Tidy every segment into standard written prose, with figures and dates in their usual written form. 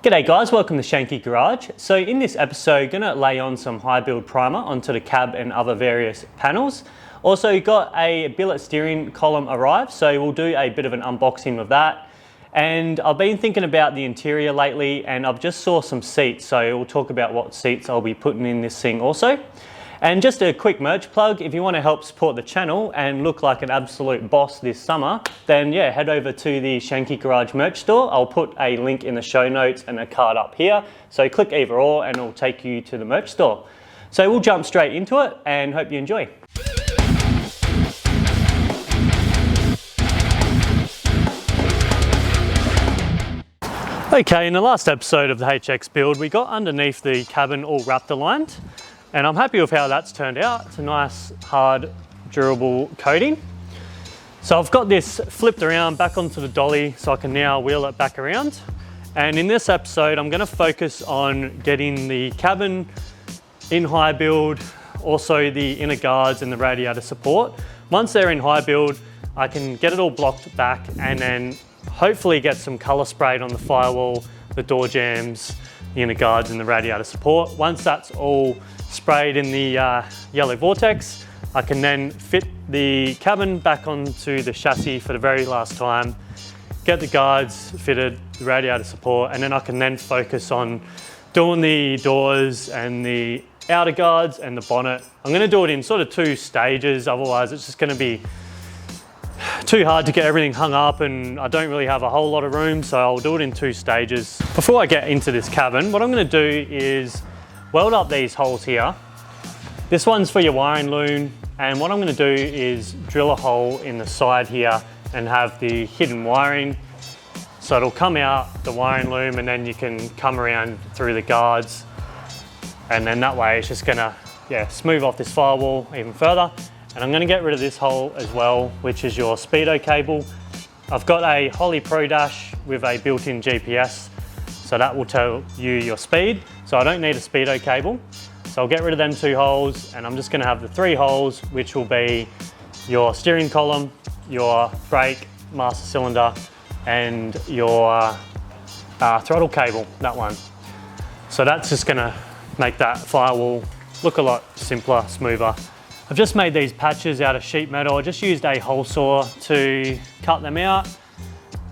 G'day guys, welcome to Shenke Garage. So in this episode, gonna lay on some high build primer onto the cab and other various panels. Also got a billet steering column arrived, so we'll do a bit of an unboxing of that. And I've been thinking about the interior lately and I've just saw some seats, so we'll talk about what seats I'll be putting in this thing also. And just a quick merch plug, if you want to help support the channel and look like an absolute boss this summer, then yeah, head over to the Shenke Garage merch store. I'll put a link in the show notes and a card up here. So click either or and it'll take you to the merch store. So we'll jump straight into it and hope you enjoy. Okay, in the last episode of the HX build, we got underneath the cabin all wrapped aligned. And I'm happy with how that's turned out. It's a nice, hard, durable coating. So I've got this flipped around back onto the dolly so I can now wheel it back around. And in this episode, I'm gonna focus on getting the cabin in high build, also the inner guards and the radiator support. Once they're in high build, I can get it all blocked back and then hopefully get some color sprayed on the firewall, the door jambs, the inner guards and the radiator support. Once that's all sprayed in the yellow vortex, I can then fit the cabin back onto the chassis for the very last time, get the guards fitted, the radiator support, and then I can then focus on doing the doors and the outer guards and the bonnet. I'm going to do it in sort of two stages, otherwise it's just going to be too hard to get everything hung up and I don't really have a whole lot of room, so I'll do it in two stages. Before I get into this cabin, what I'm going to do is weld up these holes here. This one's for your wiring loom, and what I'm going to do is drill a hole in the side here and have the hidden wiring, so it'll come out the wiring loom and then you can come around through the guards, and then that way it's just going to smooth off this firewall even further. And I'm going to get rid of this hole as well, which is your speedo cable. I've got a Holley Pro Dash with a built-in GPS, so that will tell you your speed. So I don't need a speedo cable. So I'll get rid of them two holes and I'm just going to have the three holes, which will be your steering column, your brake, master cylinder, and your throttle cable, that one. So that's just going to make that firewall look a lot simpler, smoother. I've just made these patches out of sheet metal. I just used a hole saw to cut them out.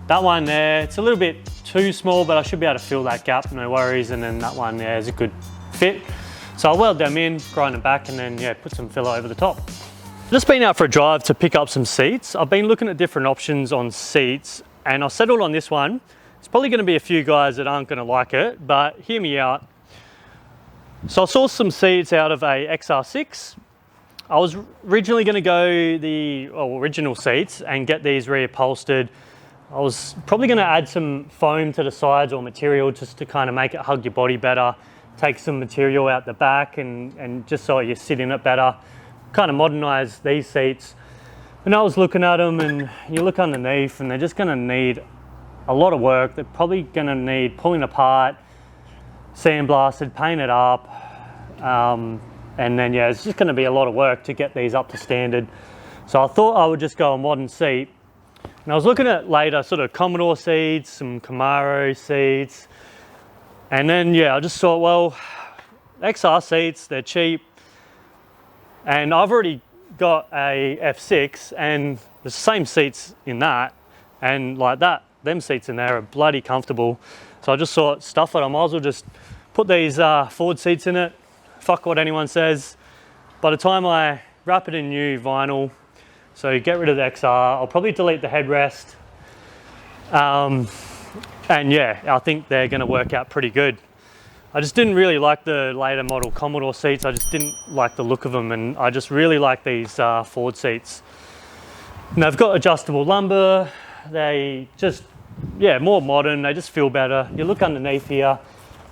That one there, it's a little bit too small, but I should be able to fill that gap, no worries. And then that one there is a good fit. So I'll weld them in, grind them back, and then put some filler over the top. Just been out for a drive to pick up some seats. I've been looking at different options on seats and I settled on this one. It's probably gonna be a few guys that aren't gonna like it, but hear me out. So I saw some seats out of a XR6. I was originally gonna go the original seats and get these reupholstered. I was probably going to add some foam to the sides or material just to kind of make it hug your body better, take some material out the back and just so you sit in it better, kind of modernize these seats. And I was looking at them and you look underneath and they're just going to need a lot of work. They're probably going to need pulling apart, sandblasted, painted up, and then it's just going to be a lot of work to get these up to standard. So I thought I would just go a modern seat. And I was looking at later sort of Commodore seats, some Camaro seats, and then I just thought, well, XR seats, they're cheap, and I've already got a F6 and the same seats in that, and like that, them seats in there are bloody comfortable. So I just thought, stuff it, I might as well just put these Ford seats in it, fuck what anyone says. By the time I wrap it in new vinyl, so get rid of the XR, I'll probably delete the headrest. And I think they're gonna work out pretty good. I just didn't really like the later model Commodore seats. I just didn't like the look of them, and I just really like these Ford seats. And they've got adjustable lumbar. They just, more modern. They just feel better. You look underneath here,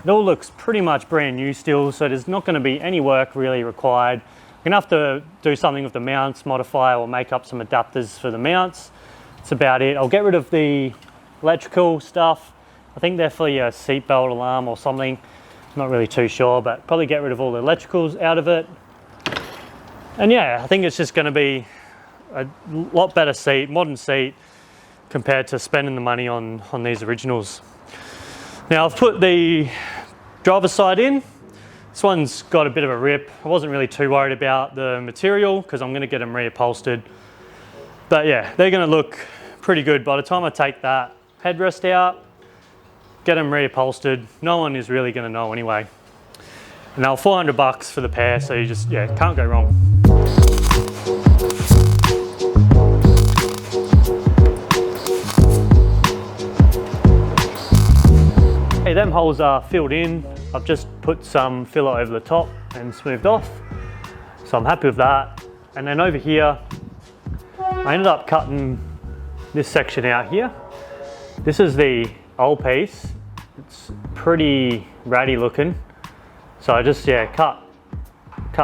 it all looks pretty much brand new still, so there's not gonna be any work really required. You're gonna have to do something with the mounts, modify or make up some adapters for the mounts. That's about it. I'll get rid of the electrical stuff. I think they're for your seatbelt alarm or something. I'm not really too sure, but probably get rid of all the electricals out of it. And I think it's just gonna be a lot better seat, modern seat, compared to spending the money on these originals. Now I've put the driver's side in. This one's got a bit of a rip. I wasn't really too worried about the material because I'm going to get them reupholstered. But yeah, they're going to look pretty good by the time I take that headrest out, get them reupholstered. No one is really going to know anyway. And they're $400 for the pair, so you just, yeah, can't go wrong. Hey, them holes are filled in. I've just put some filler over the top and smoothed off. So I'm happy with that. And then over here, I ended up cutting this section out here. This is the old piece. It's pretty ratty looking. So I just, yeah, cut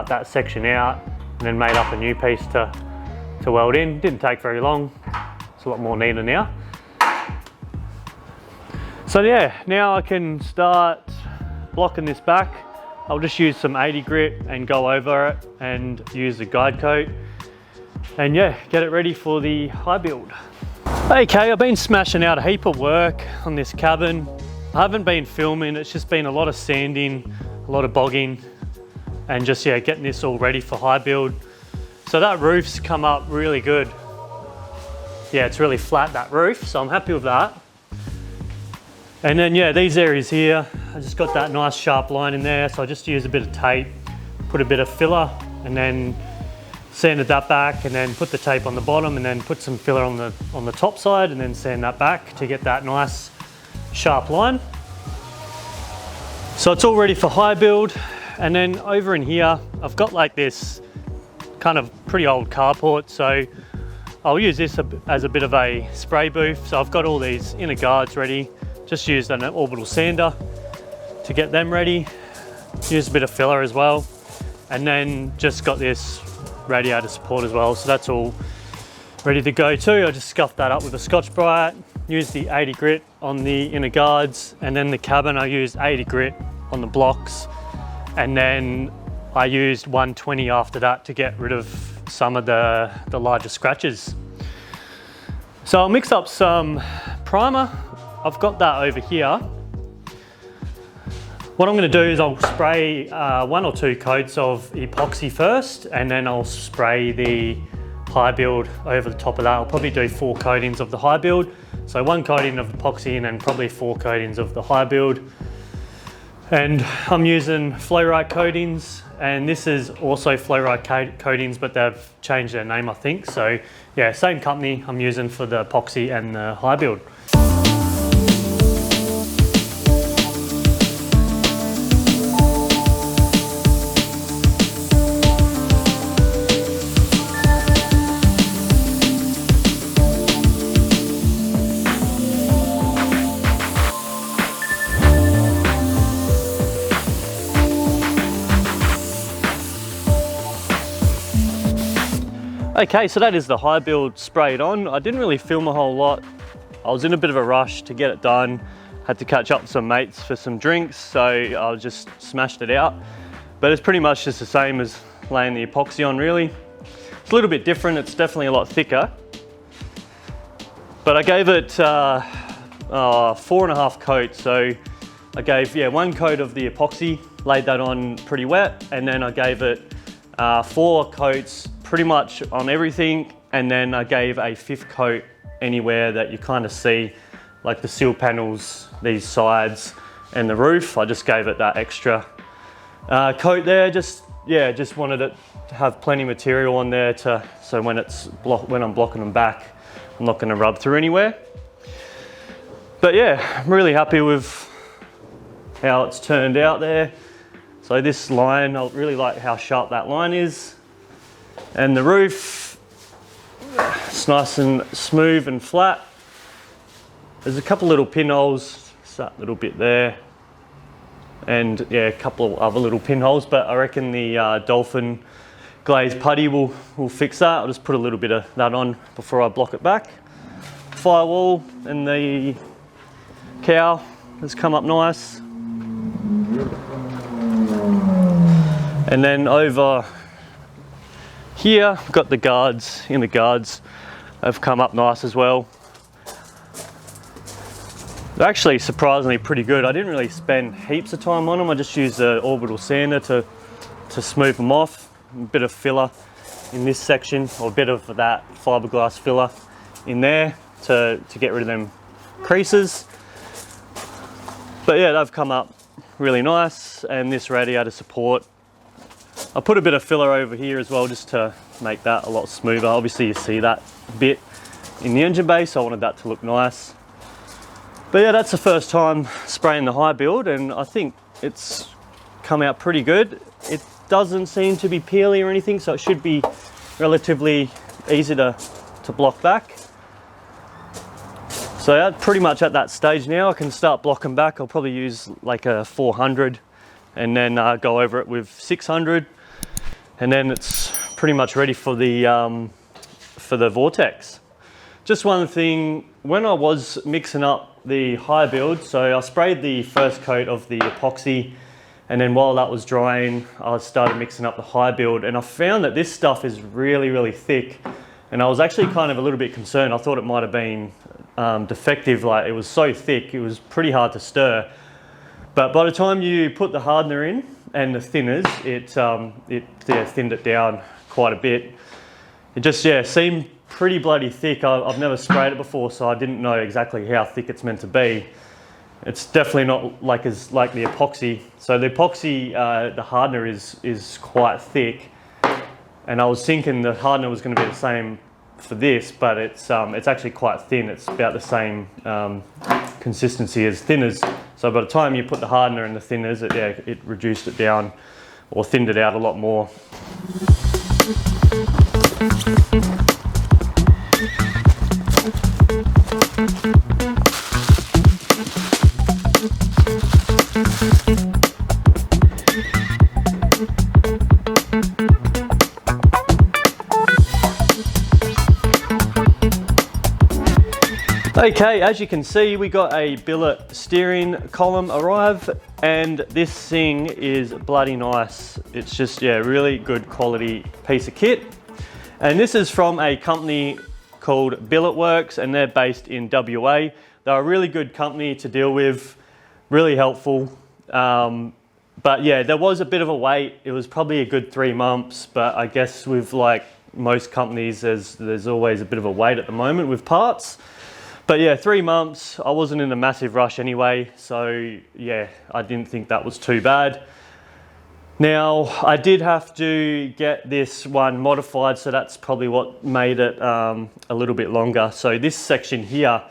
that section out and then made up a new piece to weld in. Didn't take very long. It's a lot more neater now. So yeah, now I can start blocking this back. I'll just use some 80 grit and go over it and use the guide coat. And yeah, get it ready for the high build. Okay, I've been smashing out a heap of work on this cabin. I haven't been filming, it's just been a lot of sanding, a lot of bogging, and just, yeah, getting this all ready for high build. So that roof's come up really good. Yeah, it's really flat, that roof, so I'm happy with that. And then, yeah, these areas here, I just got that nice sharp line in there, so I just used a bit of tape, put a bit of filler, and then sanded that back, and then put the tape on the bottom, and then put some filler on the top side, and then sand that back to get that nice sharp line. So it's all ready for high build. And then over in here, I've got like this kind of pretty old carport, so I'll use this as a bit of a spray booth. So I've got all these inner guards ready. Just used an orbital sander to get them ready. Used a bit of filler as well. And then just got this radiator support as well. So that's all ready to go too. I just scuffed that up with a Scotch-Brite. Used the 80 grit on the inner guards. And then the cabin, I used 80 grit on the blocks. And then I used 120 after that to get rid of some of the larger scratches. So I'll mix up some primer. I've got that over here. What I'm going to do is I'll spray 1 or 2 coats of epoxy first, and then I'll spray the high build over the top of that. I'll probably do 4 coatings of the high build. So 1 coating of epoxy and then probably 4 coatings of the high build. And I'm using Flow-Right coatings, and this is also Flow-Right coatings, but they've changed their name, I think. So yeah, same company I'm using for the epoxy and the high build. Okay, so that is the high build sprayed on. I didn't really film a whole lot. I was in a bit of a rush to get it done. Had to catch up with some mates for some drinks, so I just smashed it out. But it's pretty much just the same as laying the epoxy on, really. It's a little bit different, it's definitely a lot thicker. But I gave it 4.5 coats, so I gave, yeah, 1 coat of the epoxy, laid that on pretty wet, and then I gave it 4 coats pretty much on everything, and then I gave a 5th coat anywhere that you kind of see, like the sill panels, these sides, and the roof. I just gave it that extra coat there. Just wanted it to have plenty of material on there so when I'm blocking them back, I'm not going to rub through anywhere. But yeah, I'm really happy with how it's turned out there. So this line, I really like how sharp that line is. And the roof, it's nice and smooth and flat. There's a couple little pinholes, just that little bit there. And yeah, a couple of other little pinholes, but I reckon the Dolphin glazed putty will fix that. I'll just put a little bit of that on before I block it back. Firewall and the cowl has come up nice. And then over here, I've got the guards, have come up nice as well. They're actually surprisingly pretty good. I didn't really spend heaps of time on them. I just used the orbital sander to smooth them off. A bit of filler in this section, or a bit of that fiberglass filler in there to get rid of them creases. But yeah, they've come up really nice, and this radiator support, I put a bit of filler over here as well just to make that a lot smoother. Obviously you see that bit in the engine bay, so I wanted that to look nice. But yeah, that's the first time spraying the high build, and I think it's come out pretty good. It doesn't seem to be peely or anything, so it should be relatively easy to block back. So that's pretty much at that stage now. I can start blocking back. I'll probably use like a 400 and then go over it with 600, and then it's pretty much ready for the vortex. Just one thing, when I was mixing up the high build, so I sprayed the first coat of the epoxy, and then while that was drying, I started mixing up the high build, and I found that this stuff is really, really thick, and I was actually kind of a little bit concerned. I thought it might have been defective, like it was so thick, it was pretty hard to stir. But by the time you put the hardener in and the thinners, it thinned it down quite a bit. It just, yeah, seemed pretty bloody thick. I've never sprayed it before, so I didn't know exactly how thick it's meant to be. It's definitely not like the epoxy. So the epoxy, the hardener is quite thick, and I was thinking the hardener was going to be the same for this, but it's actually quite thin. It's about the same consistency as thinners. So by the time you put the hardener in the thinners, it reduced it down or thinned it out a lot more. Okay, as you can see, we got a billet steering column arrive, and this thing is bloody nice. It's just, yeah, really good quality piece of kit. And this is from a company called Billet Works, and they're based in WA. They're a really good company to deal with, really helpful. But yeah, there was a bit of a wait. It was probably a good 3 months, but I guess with like most companies, there's always a bit of a wait at the moment with parts. But yeah, 3 months, I wasn't in a massive rush anyway, so yeah, I didn't think that was too bad. Now, I did have to get this one modified, so that's probably what made it a little bit longer. So this section here,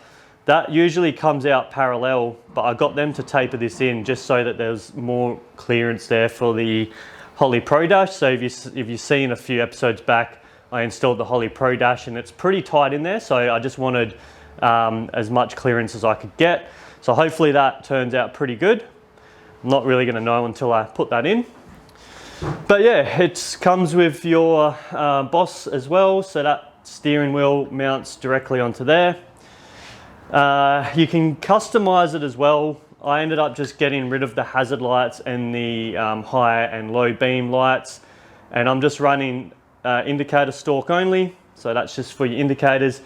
that usually comes out parallel, but I got them to taper this in just so that there's more clearance there for the Holley Pro Dash. So if you've seen a few episodes back, I installed the Holley Pro Dash, and it's pretty tight in there, so I just wanted as much clearance as I could get. So hopefully that turns out pretty good. I'm not really going to know until I put that in. But yeah, it comes with your boss as well, so that steering wheel mounts directly onto there. You can customize it as well. I ended up just getting rid of the hazard lights and the high and low beam lights, and I'm just running indicator stalk only, so that's just for your indicators.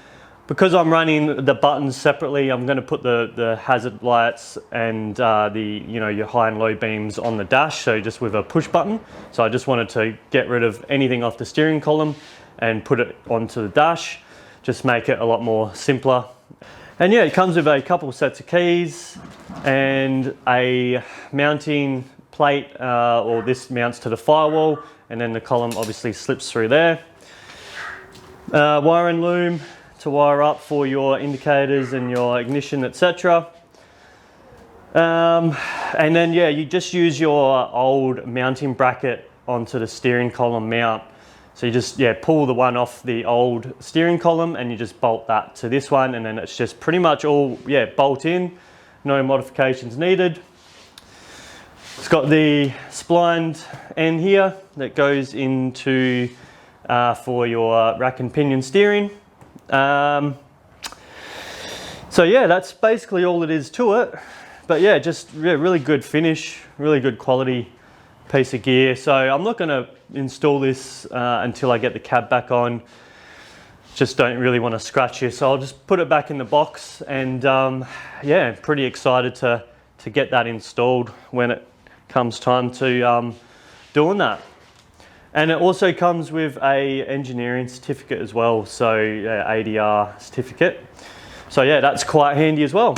Because I'm running the buttons separately, I'm going to put the hazard lights and your high and low beams on the dash, so just with a push button. So I just wanted to get rid of anything off the steering column and put it onto the dash, just make it a lot more simpler. And yeah, it comes with a couple sets of keys and a mounting plate, or this mounts to the firewall, and then the column obviously slips through there. Wire and loom to wire up for your indicators and your ignition, etc. And then yeah, you just use your old mounting bracket onto the steering column mount. So you just pull the one off the old steering column and you just bolt that to this one, and then it's just pretty much all bolt in, no modifications needed. It's got the splined end here that goes into for your rack and pinion steering. So yeah, that's basically all it is to it. But yeah, just really good finish, really good quality piece of gear. So I'm not going to install this until I get the cab back on. just don't really want to scratch you. So I'll just put it back in the box, and yeah, pretty excited to get that installed when it comes time to doing that. And it also comes with a engineering certificate as well, so ADR certificate. So yeah, that's quite handy as well.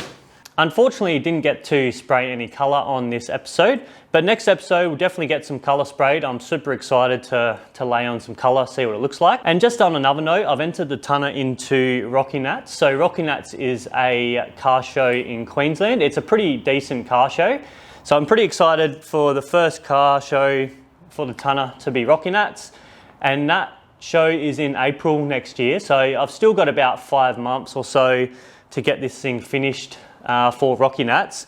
Unfortunately, didn't get to spray any colour on this episode, but next episode we'll definitely get some colour sprayed. I'm super excited to lay on some colour, see what it looks like. And just on another note, I've entered the tonner into Rocky Nats. So Rocky Nats is a car show in Queensland. It's a pretty decent car show. So I'm pretty excited for the first car show for the tonner to be Rocky Nats. And that show is in April next year. So I've still got about 5 months or so to get this thing finished for Rocky Nats,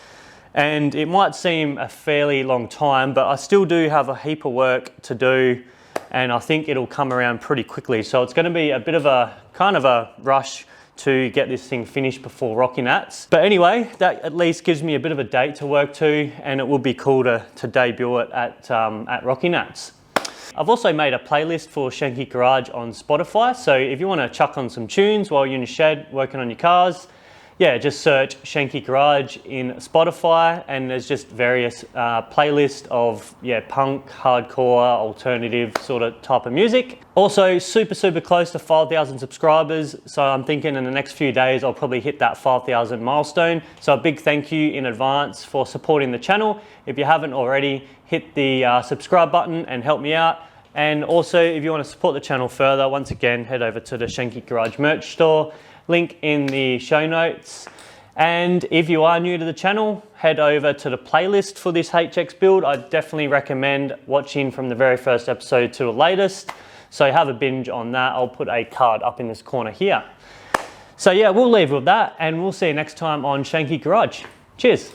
and it might seem a fairly long time, but I still do have a heap of work to do, and I think it'll come around pretty quickly. So it's going to be a bit of a kind of a rush to get this thing finished before Rocky Nats. But anyway, that at least gives me a bit of a date to work to, and it will be cool to debut it at Rocky Nats. I've also made a playlist for Shenke Garage on Spotify, so if you want to chuck on some tunes while you're in your shed working on your cars, yeah, just search Shenke Garage in Spotify, and there's just various playlists of punk, hardcore, alternative sort of type of music. Also super close to 5,000 subscribers, so I'm thinking in the next few days I'll probably hit that 5,000 milestone. So a big thank you in advance for supporting the channel. If you haven't already, hit the subscribe button and help me out. And also, if you want to support the channel further, once again, head over to the Shenke Garage merch store. Link in the show notes. And if you are new to the channel, head over to the playlist for this HX build. I definitely recommend watching from the very first episode to the latest. So have a binge on that. I'll put a card up in this corner here. So yeah, we'll leave with that, and we'll see you next time on Shenke Garage. Cheers.